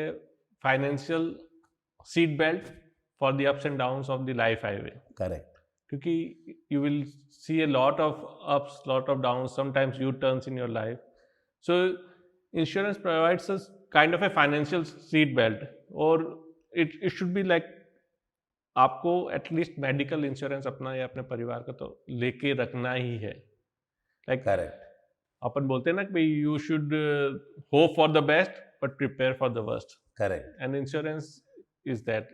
financial seat belt for the ups and downs of the life highway. Correct. क्योंकि you will see a lot of ups, lot of downs, sometimes U-turns in your life. So insurance provides us kind of a financial seat belt, और it should be like आपको at least medical insurance अपना या अपने परिवार का तो लेके रखना ही है. Like correct. अपन बोलते हैं ना कि you should hope for the best but prepare for the worst. Correct. And insurance is that.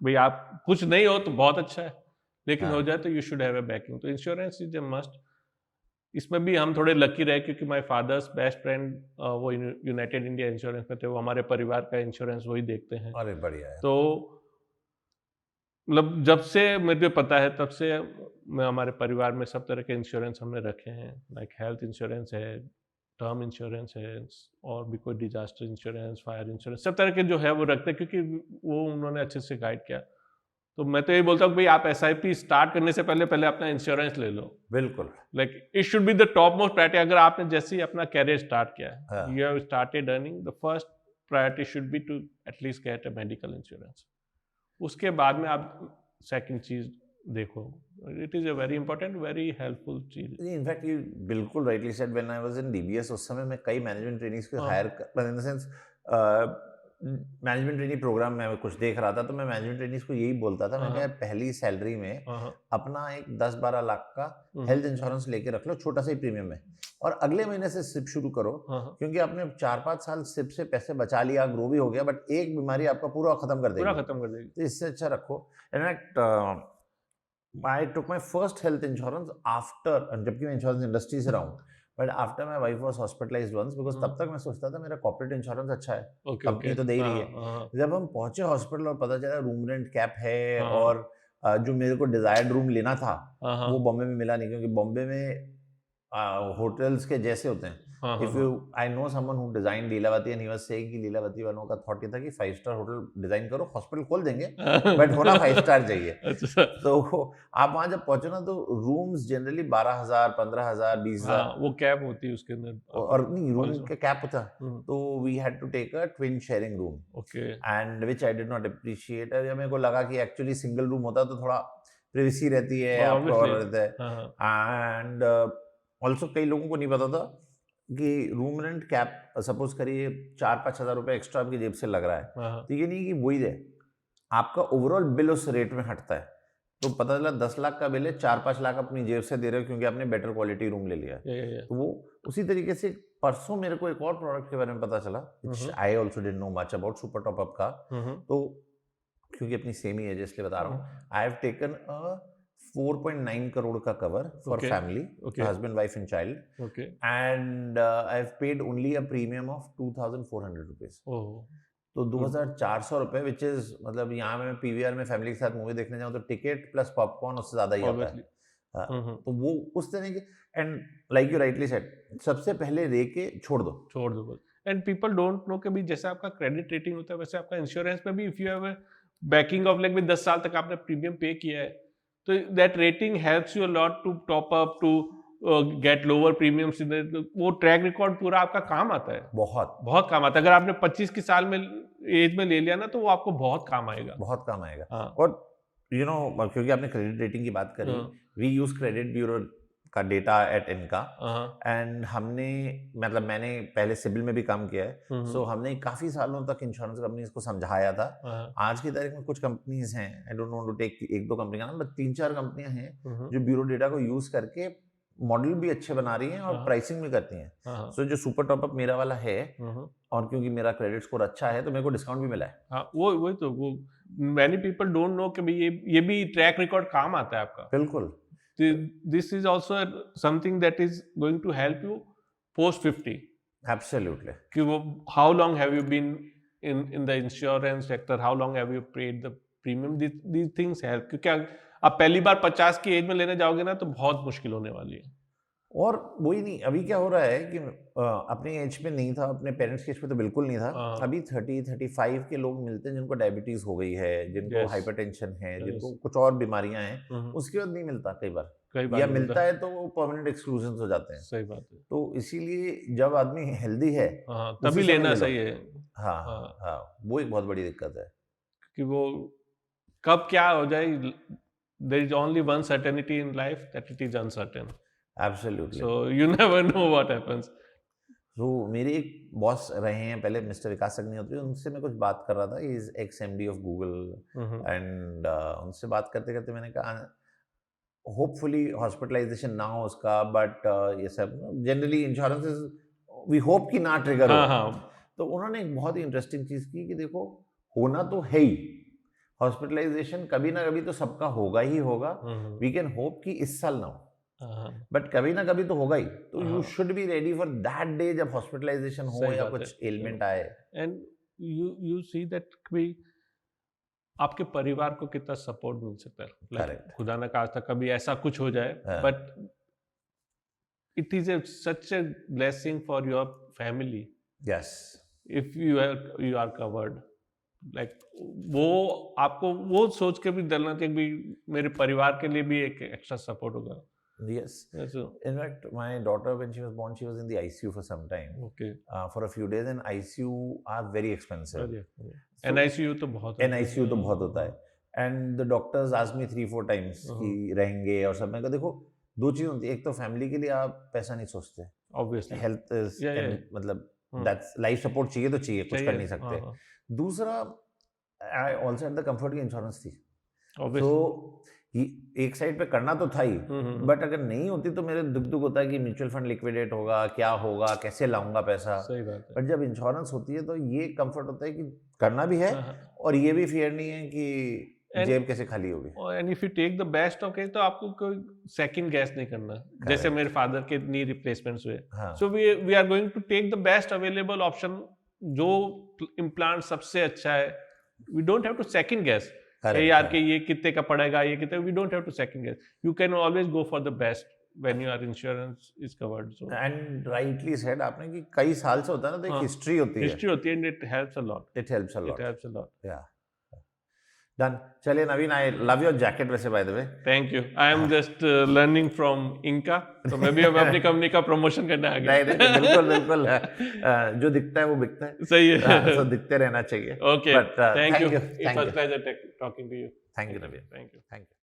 भाई आप कुछ नहीं हो तो बहुत अच्छा है, लेकिन हो जाए तो you should have a banking. तो इंश्योरेंस इज अ मस्ट. इसमें भी हम थोड़े लकी रहे क्योंकि माय फादर्स बेस्ट फ्रेंड वो यूनाइटेड इंडिया इंश्योरेंस में थे. वो हमारे परिवार का इंश्योरेंस वही देखते हैं. अरे बढ़िया है. तो मतलब जब से मुझे पता है तब से मैं हमारे परिवार में सब तरह के इंश्योरेंस हमने रखे हैं. लाइक हेल्थ इंश्योरेंस है, टर्म इंश्योरेंस है, और भी कोई डिजास्टर इंश्योरेंस, फायर इंश्योरेंस, सब तरह के जो है वो रखते हैं क्योंकि वो उन्होंने अच्छे से गाइड किया. तो मैं तो ये बोलता हूँ भाई आप SIP स्टार्ट करने से पहले अपना इंश्योरेंस ले लो. बिल्कुल. Like it should be the top most priority. अगर आपने जैसे ही अपना कैरियर स्टार्ट किया है, हाँ. You have started earning, the first priority should be to at least get a medical insurance. उसके बाद में आप सेकंड चीज देखो. It is a very important, very helpful चीज. इनफैक्ट यू बिल्कुल rightly said. When I was in DBS उस समय मैं कई मैनेजमेंट ट्रेनिंग्स को hire in the sense management training program में कुछ देख रहा था तो मैं मैनेजमेंट ट्रेनिंग्स को यही बोलता था. मैं क्या पहली सैलरी में अपना एक 10-12 लाख का हेल्थ इंश्योरेंस लेके रख लो, छोटा सा ही प्रीमियम में, और अगले महीने से सिप शुरू करो. क्योंकि आपने 4-5 साल सिप से पैसे बचा लिया, ग्रो भी हो गया, बट एक बीमारी आपका पूरा खत्म कर देगी. तो इससे अच्छा रखो. In fact I took my first health insurance after, जबकि मैं इंश्योरेंस इंडस्ट्री से रहा हूँ, but after my wife was hospitalised once, because तब तक मैं सोचता था मेरा कॉर्पोरेट इंश्योरेंस अच्छा है, कंपनी तो दे ही रही है. जब हम पहुंचे हॉस्पिटल और पता चला रूम रेंट कैप है, और जो मेरे को डिजायर्ड रूम लेना था वो बॉम्बे में मिला नहीं, क्योंकि बॉम्बे में होटल्स के जैसे होते हैं. If you, I know someone who designed Lilavati and he was saying कि लीलावती वालों का थॉट ये था कि 5-star होटल डिजाइन करो, हॉस्पिटल खोल देंगे, बट होना 5 स्टार चाहिए. तो आप वहां जब पहुंचे ना तो रूम्स जनरली 12,000, 15,000, 20,000 वो कैप होती है उसके अंदर, और नहीं रूम का कैप होता. तो we had to take a twin sharing room, and which I did not appreciate. मेरे को लगा कि एक्चुअली सिंगल रूम होता तो थोड़ा प्रिवेसी रहती है, आपको और रहता है. एंड ऑल्सो कई लोगों को नहीं पता था कि रूम रेंट कैप सपोज करिए 4-5 हज़ार रुपये एक्स्ट्रा आपकी जेब से लग रहा है, तो ये नहीं कि वही है, आपका ओवरऑल बिल उस रेट में हटता है. तो पता चला 10 लाख का बिल है, 4-5 लाख अपनी जेब से दे रहे हो क्योंकि आपने बेटर क्वालिटी रूम ले लिया है. तो वो उसी तरीके से परसों मेरे को एक और प्रोडक्ट के बारे में पता चला, I also didn't know much about super top up का. तो क्योंकि अपनी सेम ही है इसलिए बता रहा हूँ. I have taken a 4.9 crore का cover for family, husband, wife and child, and I have paid only a premium of 2,400 rupees. तो 2,400 रुपए, विच इज मतलब यहाँ मैं PVR में फैमिली के साथ मूवी देखने जाऊँ तो टिकट प्लस पॉपकॉर्न उससे ज्यादा ही आता है. तो वो उस तरह के, and like you rightly said, सबसे पहले रे के छोड़ दो. एंड पीपल डोंट नो कि भी जैसे आपका क्रेडिट रेटिंग होता है वैसे आपका इंश्योरेंस में भी, if you have banking of like 10 साल तक आपने प्रीमियम पे किया है, तो that rating helps you a lot to top up, to get lower premiums. वो ट्रैक रिकॉर्ड पूरा आपका काम आता है, बहुत काम आता है. अगर आपने 25 की साल में एज में ले लिया ना तो वो आपको बहुत काम आएगा. और यू नो क्योंकि आपने क्रेडिट रेटिंग की बात करी, वी यूज क्रेडिट ब्यूरो का डेटा एट इनका, एंड हमने मतलब मैंने पहले सिविल में भी काम किया है, सो हमने काफी सालों तक इंश्योरेंस कंपनीज को समझाया था. आज की तारीख में कुछ कंपनीज हैं, I don't want to take 1-2 company का नाम, बट 3-4 कंपनियां हैं जो ब्यूरो डेटा को यूज करके मॉडल भी अच्छे बना रही हैं और प्राइसिंग भी करती हैं. सो जो सुपर टॉप अप मेरा वाला है, और क्योंकि मेरा क्रेडिट स्कोर अच्छा है तो मेरे को डिस्काउंट भी मिला है. वो तो वो मैनी पीपल डोंट नो कि ये भी ट्रैक रिकॉर्ड काम आता है आपका. बिल्कुल. This is also something that is going to help you post 50. Absolutely. How long have you been in the insurance sector? How long have you paid the premium? These things help. क्योंकि आप पहली बार 50 की as में लेने जाओगे ना तो बहुत मुश्किल होने वाली है. और वही नहीं, अभी क्या हो रहा है कि अपनी एज पे नहीं था, अपने पेरेंट्स के एज पे तो बिल्कुल नहीं था. अभी 30-35 के लोग मिलते हैं जिनको डायबिटीज हो गई है, जिनको हाइपरटेंशन है, जिनको कुछ और बीमारियां हैं, उसके बाद नहीं मिलता कई बार, या मिलता है तो वो परमानेंट एक्सक्लूजन हो जाते हैं. सही बात है. तो इसीलिए जब आदमी हेल्दी है तभी लेना सही है. हाँ, वो एक बहुत बड़ी दिक्कत है कि वो कब क्या हो जाए. There is only one certainty in life, that it is uncertain. Absolutely. So you never know what happens. तो मेरे एक बॉस रहे हैं पहले, मिस्टर विकास अग्निहोत्री, उनसे मैं कुछ बात कर रहा था, he is x MD of Google, and उनसे बात करते करते मैंने कहा होपफुली हॉस्पिटलाइजेशन ना हो उसका, बट ये सब जनरली इंश्योरेंस वी होप कि ना ट्रिगर हाँ हो। हाँ तो उन्होंने एक बहुत ही इंटरेस्टिंग चीज की कि देखो होना तो है ही, हॉस्पिटलाइजेशन कभी ना कभी तो सबका होगा ही होगा, वी कैन होप कि इस साल ना हो, बट कभी ना कभी तो होगा ही, तो you should be ready for that day जब हॉस्पिटलाइजेशन हो सही या बात कुछ है। एलिमेंट आए। एंड यू सी दैट भी आपके परिवार को कितना सपोर्ट मिल सकता है, लाइक Correct. खुदा ना खास्ता कभी ऐसा कुछ हो जाए, हाँ। But it is such a blessing for your family yes, if you are covered, like वो आपको वो सोच के भी डरना चाहिए भी मेरे परिवार के लिए भी एक एक्स्ट्रा सपोर्ट होगा। yes. So, In fact, my daughter, when she was born, she was in the ICU for some time, okay. for a few days, and ICU are very expensive. So- NICU तो बहुत होता है। NICU तो बहुत होता है, and the doctors asked me 3-4 times कि रहेंगे और सब। मैं कहा देखो दो चीज होती है, एक तो फैमिली के लिए आप पैसा नहीं सोचते, Obviously, हेल्थ इज मतलब हम्म। दैट्स लाइफ सपोर्ट चाहिए तो चाहिए, कुछ कर नहीं चाहिए, सकते। हाँ, दूसरा, I also had the comfort की इंश्योरेंस थी, obviously, तो एक साइड पे करना तो था ही, बट अगर नहीं होती तो मेरे दुख होता है कि म्यूचुअल फंड लिक्विडेट होगा, क्या होगा, कैसे लाऊंगा पैसा। सही बात है। बट जब इंश्योरेंस होती है तो ये कंफर्ट होता है कि करना भी है, और ये भी फियर नहीं है कि जेब कैसे खाली होगी। And if you take the best of case तो आपको कोई सेकंड गैस नहीं करना, जैसे मेरे फादर के नी रिप्लेसमेंट्स हुए, so we are going to take the best available option, जो इम्प्लांट सबसे अच्छा है, we don't have to second guess यार कि ये कितने का पड़ेगा, ये कितने, we don't have to second guess, you can always go for the best when your insurance is covered. So and rightly said आपने कि कई साल से होता है ना, तो एक हिस्ट्री होती है, and it helps a lot, it helps a lot, it helps a lot. या डन। चलिए नवीन, आई लव योर जैकेट वैसे by the way. Thank you, I am just learning from Inca, तो मैं भी अब अपनी कंपनी का प्रमोशन करने आ गया। नहीं बिल्कुल बिल्कुल, जो दिखता है वो बिकता है, सही है, तो दिखते रहना चाहिए। Okay, but thank you, thank you, it was pleasure talking to you. Thank you Naveen, thank you. Thank you.